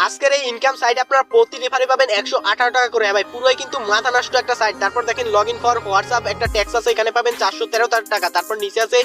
আজকের এই income site আপনারা প্রতি রেফারে পাবেন 118 টাকা করে। ভাই পুরোই কিন্তু মাথা নষ্ট একটা সাইট। তারপর দেখেন লগ ইন ফর হোয়াটসঅ্যাপ একটা ট্যাক্স আছে, এখানে পাবেন 413 টাকা। তারপর নিচে আছে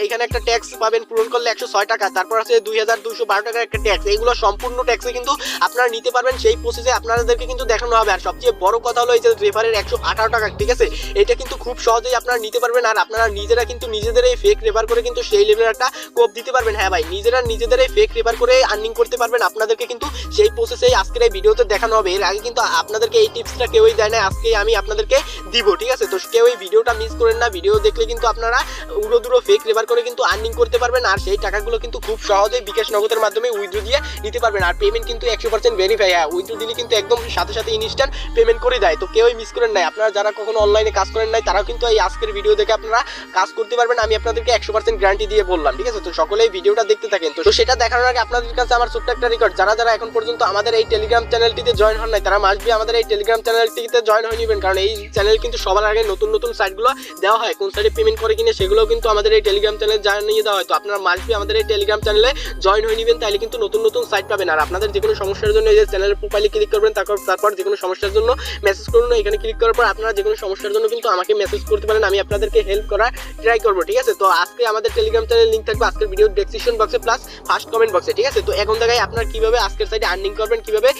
এখানে একটা ট্যাক্স পাবেন পূরণ করলে 106 টাকা। তারপর আছে 2212 টাকার একটা ট্যাক্স। এইগুলো সম্পূর্ণ ট্যাক্সে কিন্তু আপনারা নিতে পারবেন, সেই প্রসেসে আপনাদেরকে কিন্তু দেখানো হবে। আর সবচেয়ে বড় কথা হলো এই যে রেফারের 118 টাকা, ঠিক আছে, এটা কিন্তু খুব সহজেই আপনারা নিতে পারবেন। আর আপনারা নিজেরা কিন্তু নিজেদের এই ফেক রেফার করে কিন্তু সেই লেভেলের একটা কোপ দিতে পারবেন। হ্যাঁ ভাই, নিজেরা নিজেদের এই ফেক রেফার করে আর্নিং করতে পারবেন। আপনাদেরকে কিন্তু সেই প্রসেসেই আজকের এই ভিডিওতে দেখানো হবে। এর আগে কিন্তু আপনাদেরকে এই টিপসটা কেউই দেয় না, আজকে আমি আপনাদেরকে দিব, ঠিক আছে। তো কেউ এই ভিডিওটা মিস করেন না। ভিডিও দেখলে কিন্তু আপনারা উড়ো ফেক রেফার করে কিন্তু আর্নিং করতে পারবেন। আর সেই টাকাগুলো কিন্তু খুব সহজেই বিকাশ নগদের মাধ্যমে উইথড্র দিয়ে নিতে পারবেন। আর পেমেন্ট কিন্তু 100% ভেরিফাই। হ্যাঁ, উইথড্র দিলে কিন্তু একদম সাথে সাথে ইনস্ট্যান্ট পেমেন্ট করে দেয়। তো কেউই মিস করেন নাই। আপনারা যারা কখনো অনলাইনে কাজ করেন নাই তারাও কিন্তু এই আজকের ভিডিও দেখে আপনারা কাজ করতে পারবেন। আমি আপনাদেরকে 100% গ্যারান্টি দিয়ে বললাম, ঠিক আছে। তো সকলেই ভিডিওটা দেখতে থাকেন। তো সেটা দেখানোর আগে আপনাদের কাছে আমার ছোট্ট একটা রিকোয়েস্ট, যারা এখন পর্যন্ত আমাদের এই টেলিগ্রাম চ্যানেলটিতে জয়েন হন নাই তারা মাসবি আমাদের এই টেলিগ্রাম চ্যানেলটিতে জয়েন হয়ে নেবেন। কারণ এই চ্যানেল কিন্তু সবার আগে নতুন সাইটগুলো দেওয়া হয়, কোন সাইটে পেমেন্ট করে কিনে সেগুলো কিন্তু আমাদের এই টেলিগ্রাম চ্যানেলে জানিয়ে দেওয়া হয়। তো আপনারা মাসবি আমাদের এই টেলিগ্রাম চ্যানেলে জয়েন হয়ে নেবেন, তাহলে কিন্তু নতুন সাইট পাবেন। আর আপনাদের যে কোনো সমস্যার জন্য এই যে চ্যানেলের প্রোফাইলে ক্লিক করবেন, তারপর যে কোনো সমস্যার জন্য মেসেজ করুন। এখানে ক্লিক করার পর আপনারা যে কোনো সমস্যার জন্য কিন্তু আমাকে মেসেজ করতে পারেন, আমি আপনাদেরকে হেল্প করার ট্রাই করবো, ঠিক আছে। তো আজকে আমাদের টেলিগ্রাম চ্যানেল লিঙ্ক থাকবে আজকের ভিডিও ডেসক্রিপশন বক্সে প্লাস ফার্স্ট কমেন্ট বক্সে, ঠিক আছে। তো এখন দেখাই আপনারা কিভাবে আজকের সাইটে আর্নিং করবেন, কিভাবে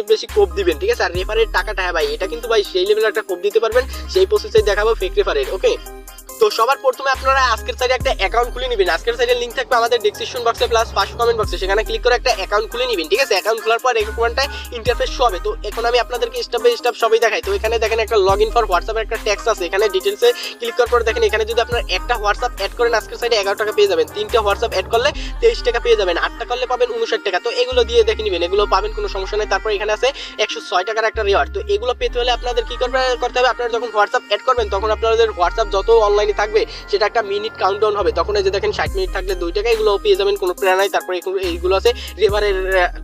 বেশি কোপ দিবেন, ঠিক আছে। আর রেফারের টাকাটা, হ্যাঁ ভাই, এটা কিন্তু ভাই সেই লেভেলের একটা কোপ দিতে পারবেন, সেই প্রসেসে দেখাবো ফেক রেফারের, ওকে। তো সবার প্রথমে আপনারা আজকের সাইডে একটা অ্যাকাউন্ট খুলে নেবেন। আজকের সাইডের লিঙ্ক থাকবে আমাদের ডেসক্রিপশন বক্সে প্লাস ফার্স্ট কমেন্ট বক্সে, সেখানে ক্লিক করে একটা অ্যাকাউন্ট খুলে নেবেন, ঠিক আছে। অ্যাকাউন্ট খোলার পর এরকমটা ইন্টারফেস শো হবে। তো এখন আমি আপনাদেরকে স্টেপ বাই স্টেপ সবই দেখাই। তো এখানে দেখেন একটা লগ ইন ফর হোয়াটসঅ্যাপের একটা ট্যাক্স আছে, এখানে ডিটেলসে ক্লিক করার পর দেখেন এখানে যদি আপনার একটা হোয়াটসঅ্যাপ অ্যাড করেন আজকের সাইডে 11 টাকা পেয়ে যাবেন, 3টা হোয়াটসঅ্যাপ অ্যাড করলে 23 টাকা পেয়ে যাবেন, 8টা করলে পাবেন 59 টাকা। তো এগুলো দিয়ে দেখে নেবেন, এগুলো পাবেন, কোনো সমস্যা নেই। তারপর এখানে আছে 106 টাকার একটা রিওয়ার্ড। তো এগুলো পেতে হলে আপনাদের কি করতে হবে, আপনারা যখন হোয়াটসঅ্যাপ অ্যাড করবেন তখন আপনাদের হোয়াটসঅ্যাপ যত অনলাইনে থাকবে সেটা একটা মিনিট কাউন্টডাউন হবে। তখন এই যে দেখেন 60 মিনিট থাকলে 2 টাকা, এগুলো পেয়ে যাবেন, কোনো প্ল্যান নাই। তারপরে এইগুলো আছে রেফারের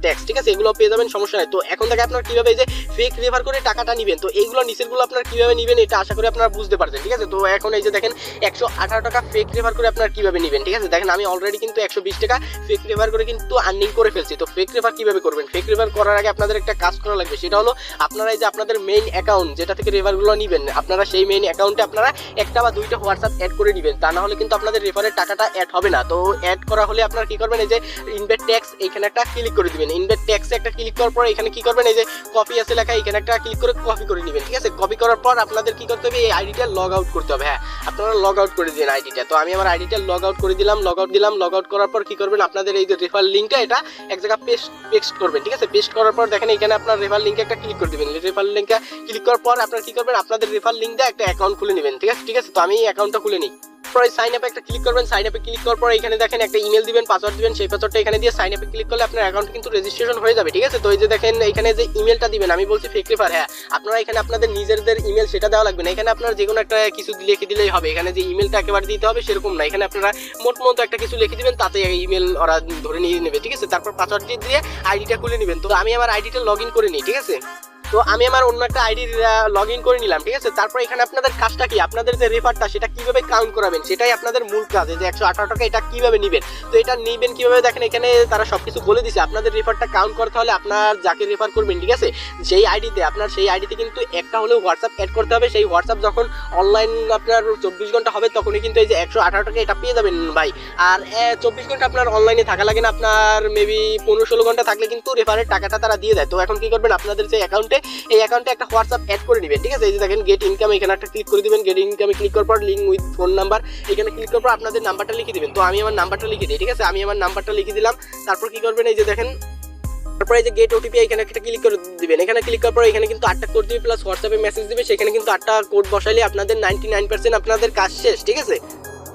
ট্যাক্স, ঠিক আছে, এগুলো পেয়ে যাবেন, সমস্যা নাই। তো এখন থেকে আপনারা কিভাবে এই যে ফেক রেফার করে টাকাটা নেবেন, তো এইগুলো নিচেরগুলো আপনারা কিভাবে নেবেন এটা আশা করি আপনারা বুঝতে পারছেন, ঠিক আছে। তো এখন এই যে দেখেন 118 টাকা ফেক রেফার করে আপনারা কিভাবে নেবেন, ঠিক আছে। দেখেন আমি অলরেডি কিন্তু 120 টাকা ফেক রেফার করে কিন্তু আর্নিং করে ফেলছি। তো ফেক রেফার কিভাবে করবেন, ফেক রেফার করার আগে আপনাদের একটা কাজ করা লাগবে, সেটা হলো আপনারা এই যে আপনাদের মেইন অ্যাকাউন্ট যেটা থেকে রেফারগুলো নেবেন, আপনারা সেই মেইন অ্যাকাউন্টে আপনারা একটা বা 2টা হোয়াটসঅ্যাপ অ্যাড করে নেবেন, তা না হলে কিন্তু আপনাদের রেফারের টাকাটা অ্যাড হবে না। তো অ্যাড করা হলে আপনারা কি করবেন, এই যে ইনভেট ট্যাক্স এখানে একটা ক্লিক করে দিবেন। ইনভেট ট্যাক্সে একটা ক্লিক করার পর এখানে কি করবেন, এই যে কপি আছে লেখা, এখানে একটা ক্লিক করে কপি করে নেবেন, ঠিক আছে। কপি করার পর আপনাদের কি করতে হবে, এই আইডিটা লগ আউট করতে হবে। হ্যাঁ, আপনারা লগ আউট করে দিন আইডিটা। তো আমি আমার আইডিটা লগ আউট করে দিলাম, লগ আউট করার পর কি করবেন, আপনাদের এই যে রেফার লিঙ্কটা এটা এক জায়গায় পেস্ট করবেন, ঠিক আছে। পেস্ট করার পর দেখেন এখানে আপনার রেফার লিঙ্কে একটা ক্লিক করে দিবেন। রেফার লিঙ্কে ক্লিক করার পর আপনারা কি করবেন, আপনাদের রেফার লিঙ্ক দিয়ে একটা অ্যাকাউন্ট খুলে নেবেন, ঠিক আছে। তো আমি এই অ্যাকাউন্টটা খুলে নিই। পরে সাইন আপে একটা ক্লিক করবেন। সাইন আপে ক্লিক করার পর এখানে দেখেন একটা ইমেল দিবেন, পাসওয়ার্ড দিবেন, সেই পাসওয়ার্ডটা এখানে দিয়ে সাইন আপে ক্লিক করলে আপনার অ্যাকাউন্ট কিন্তু রেজিস্ট্রেশন হয়ে যাবে, ঠিক আছে। তো এই যে দেখেন এখানে যে ইমেলটা দিবেন, আমি বলছি ফেক রেফার, হ্যাঁ আপনারা এখানে আপনাদের নিজেদের ইমেল সেটা দেওয়া লাগবে না। এখানে আপনারা যে কোনো একটা কিছু লিখে দিলেই হবে, এখানে যে ইমেলটা একেবারে দিতে হবে সেরকম না। এখানে আপনারা মোট একটা কিছু লিখে দিবেন, তাতে ইমেল ওরা ধরে নিয়ে নেবে, ঠিক আছে। তারপর পাসওয়ার্ড দিয়ে আইডিটা খুলে নেবেন। তো আমি আমার আইডিটা লগ ইন করে নিই, ঠিক আছে। তো আমি আমার অন্য একটা আইডি লগ ইন করে নিলাম, ঠিক আছে। তারপর এখানে আপনাদের কাজটা কি, আপনাদের যে রেফারটা সেটা কিভাবে কাউন্ট করাবেন সেটাই আপনাদের মূল কাজ। যে 118 টাকা এটা কিভাবে নেবেন, তো এটা নেবেন কিভাবে দেখেন এখানে তারা সবকিছু বলে দিছে। আপনাদের রেফারটা কাউন্ট করতে হলে আপনার যাকে রেফার করবেন, ঠিক আছে, সেই আইডিতে কিন্তু একটা হলেও হোয়াটসঅ্যাপ অ্যাড করতে হবে। সেই হোয়াটসঅ্যাপ যখন অনলাইন আপনার 24 ঘন্টা হবে তখনই কিন্তু এই যে 118 টাকা এটা পেয়ে যাবেন ভাই। আর 24 ঘন্টা আপনার অনলাইনে থাকা লাগে না, আপনার মেবি 15-16 ঘন্টা থাকলে কিন্তু রেফারের টাকাটা তারা দিয়ে দেয়। তো এখন কি করবেন, আপনাদের যে এই অ্যাকাউন্টে একটা হোয়াটসঅ্যাপ অ্যাড করে নেবেন, ঠিক আছে। এই যে দেখেন গেট ইনকাম, এখানে একটা ক্লিক করে দিবেন। গেট ইনকামে ক্লিক করার পর লিঙ্ক উইথ ফোন নাম্বার, এখানে ক্লিক করার পর আপনাদের নাম্বারটা লিখে দিবেন। তো আমি আমার নাম্বারটা লিখে দিই, ঠিক আছে। আমি আমার নাম্বারটা লিখে দিলাম। তারপর কি করবেন, এই যে দেখেন তারপরে এই যে গেট ওটিপি এখানে একটা ক্লিক করে দিবেন। এখানে ক্লিক করার পর এখানে কিন্তু 8টা কোড দিবে প্লাস হোয়াটসঅ্যাপে মেসেজ দিবে, সেখানে কিন্তু 8টা কোড বসাইলে আপনাদের 99% আপনাদের কাজ শেষ, ঠিক আছে।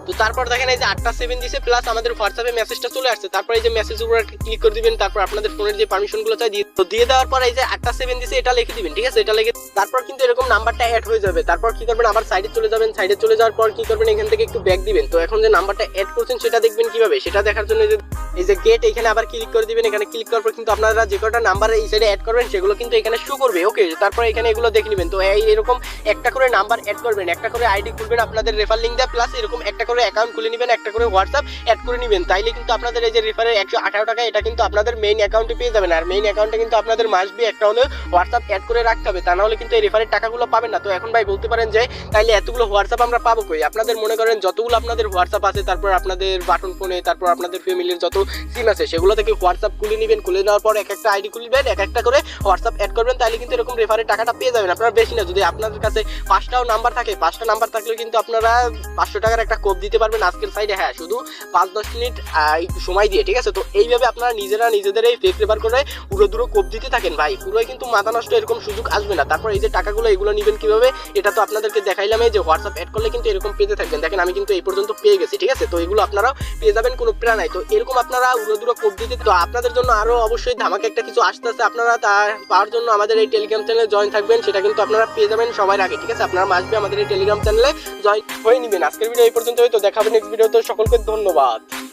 তো তারপর দেখেন এই যে 8টা 7 দিছে প্লাস আমাদের হোয়াটসঅ্যাপে মেসেজটা চলে আসছে। তারপর এই যে মেসেজের উপর একটা ক্লিক করে দিবেন। তারপর আপনাদের ফোনের যে পারমিশনগুলো চাই দিয়ে দেওয়ার পর এই যে 8টা 7 দিছে এটা লিখে দিবেন, ঠিক আছে। এটা লিখে তারপর কিন্তু এরকম নাম্বারটা অ্যাড হয়ে যাবে। তারপর কি করবেন, আবার সাইডে চলে যাবেন। সাইডে চলে যাওয়ার পর কি করবেন, এখান থেকে একটু ব্যাক দিবেন। তো এখন যে নাম্বারটা অ্যাড করছেন সেটা দেখবেন কিভাবে, সেটা দেখার জন্য এই যে গেট এখানে আবার ক্লিক করে দিবেন। এখানে ক্লিক করার পর কিন্তু আপনারা যে কটা নাম্বার এই সাইডে অ্যাড করবেন সেগুলো কিন্তু এখানে শো করবে, ওকে। তারপর এখানে এগুলো দেখে নেবেন। তো এরকম একটা করে নাম্বার অ্যাড করবেন, একটা করে আইডি খুলবেন আপনাদের রেফার লিঙ্ক দিয়ে, প্লাস এরকম একটা করে অ্যাকাউন্ট খুলে নেবেন, একটা করে হোয়াটসঅ্যাপ অ্যাড করে নেবেন, তাইলে কিন্তু আপনাদের এই যে রেফারের 118 টাকা এটা কিন্তু আপনাদের মেইন অ্যাকাউন্টে পেয়ে যাবেন। আর মেইন অ্যাকাউন্টে কিন্তু আপনাদের মাসবি একটা হলেও হোয়াটসঅ্যাপ অ্যাড করে রাখতে হবে, তা নাহলে কিন্তু এই রেফারের টাকাগুলো পাবেন না। তো এখন ভাই বলতে পারেন যে তাইলে এতগুলো হোয়াটসঅ্যাপ আমরা পাবো কই? আপনাদের মনে করেন যতগুলো আপনাদের হোয়াটসঅ্যাপ আছে, তারপর আপনাদের বাটন ফোনে, তারপর আপনাদের ফ্যামিলির যত সিম আছে সেগুলো থেকে হোয়াটসঅ্যাপ খুলে নেবেন, খুলে নেওয়ার পর এক একটা আইডি খুলবেন, এক একটা করে হোয়াটসঅ্যাপ অ্যাড করবেন, তাহলে কিন্তু এরকম রেফারের টাকাটা পেয়ে যাবেন। আপনারা বেশি না, যদি আপনাদের কাছে 5টাও নাম্বার থাকে, 5টা নাম্বার থাকলেও কিন্তু আপনারা 500 টাকার একটা কোপ দিতে পারবেন আজকের সাইডে, হ্যাঁ শুধু 5-10 মিনিট সময় দিয়ে, ঠিক আছে? তো এইভাবে আপনারা নিজেরা নিজেদের এই ফেক রেফার করে উড়ো কোপ দিতে থাকেন ভাই, পুরোই কিন্তু মাথা নষ্ট, এরকম সুযোগ আসবে না। তারপর এই যে টাকাগুলো এগুলো নেবেন কিভাবে, এটা তো আপনাদেরকে দেখাইলাম, এই যে হোয়াটসঅ্যাপ অ্যাড করলে কিন্তু এরকম পেতে থাকবেন। দেখেন আমি কিন্তু এই পর্যন্ত পেয়ে গেছি, ঠিক আছে? তো এগুলো আপনারাও পেয়ে যাবেন, কোনো প্ল্যান নাই। তো এরকম আপনারা উড়ো কোপ দিতে, তো আপনাদের জন্য আরো অবশ্যই ধামাকা একটা কিছু আসতেছে, আপনারা তা পাওয়ার জন্য আমাদের এই টেলিগ্রাম চ্যানেলে জয়েন থাকবেন, সেটা কিন্তু আপনারা পেয়ে যাবেন সবার আগে, ঠিক আছে? আপনারা আসবে আমাদের এই টেলিগ্রাম চ্যানেলে জয়েন হয়ে নেবেন। আজকের ভিডিও এই পর্যন্ত, হয়তো দেখাবেন নেক্সট ভিডিওতে। সকলকে ধন্যবাদ।